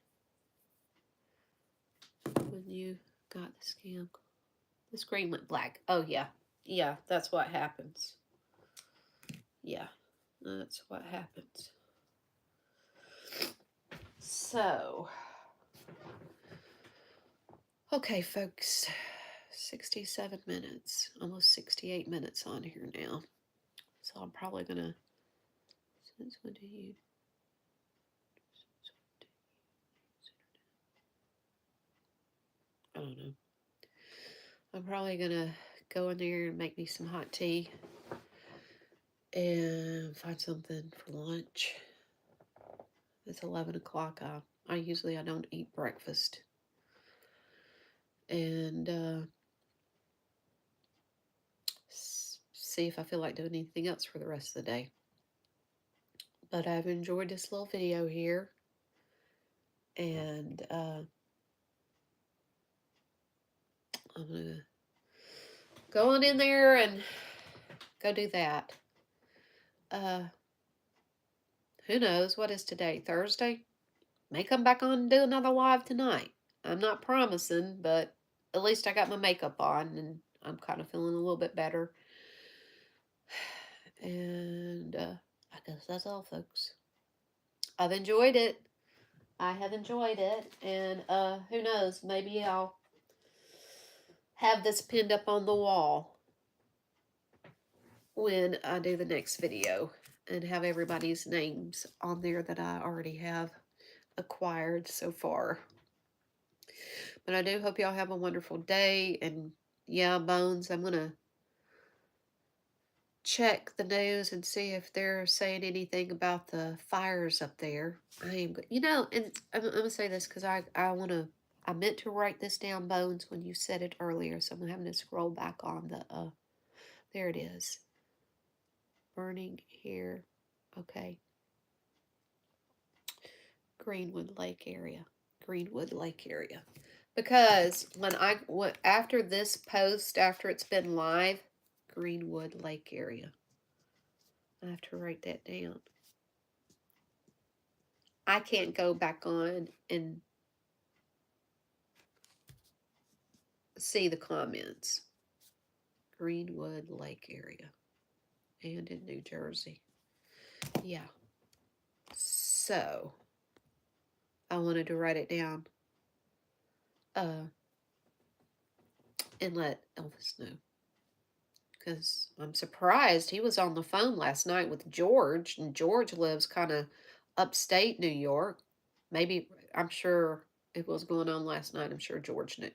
When you got the scam, the screen went black. Oh, yeah. Yeah, that's what happens. Yeah, that's what happens. So, okay, folks. 67 minutes, almost 68 minutes on here now. So I'm probably gonna, since when do you, I don't know. I'm probably gonna go in there and make me some hot tea and find something for lunch. It's 11 o'clock. I usually I don't eat breakfast. And see if I feel like doing anything else for the rest of the day. But I've enjoyed this little video here. And I'm going to go on in there and go do that. Who knows? What is today? Thursday? May come back on and do another live tonight. I'm not promising, but at least I got my makeup on and I'm kind of feeling a little bit better. And I guess that's all, folks. I've enjoyed it. I have enjoyed it. And who knows? Maybe I'll have this pinned up on the wall when I do the next video and have everybody's names on there that I already have acquired so far. But I do hope y'all have a wonderful day. And yeah, Bones, I'm going to check the news and see if they're saying anything about the fires up there. And I'm going to say this because I meant to write this down, Bones, when you said it earlier. So I'm having to scroll back on the, there it is. Burning here. Okay. Greenwood Lake area. Because after this post, after it's been live, Greenwood Lake area. I have to write that down. I can't go back on and see the comments. Greenwood Lake area. And in New Jersey. Yeah. So, I wanted to write it down and let Elvis know. Because I'm surprised he was on the phone last night with George, and George lives kind of upstate New York. Maybe, I'm sure it was going on last night. I'm sure George knew.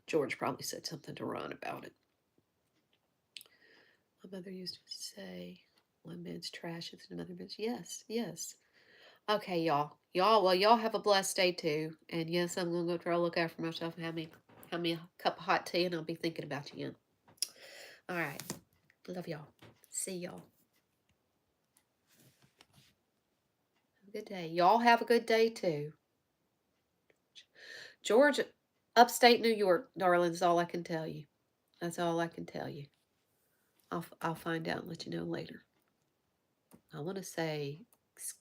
George probably said something to Ron about it. My mother used to say, one man's trash is another man's. Yes, yes. Okay, y'all. Y'all have a blessed day too. And yes, I'm gonna go try to look after myself and have me a cup of hot tea, and I'll be thinking about you again. All right. Love y'all. See y'all. Have a good day. Y'all have a good day too. George, upstate New York, darling, is all I can tell you. That's all I can tell you. I'll find out and let you know later. I want to say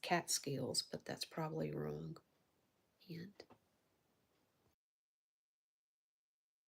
Catskills, but that's probably wrong. And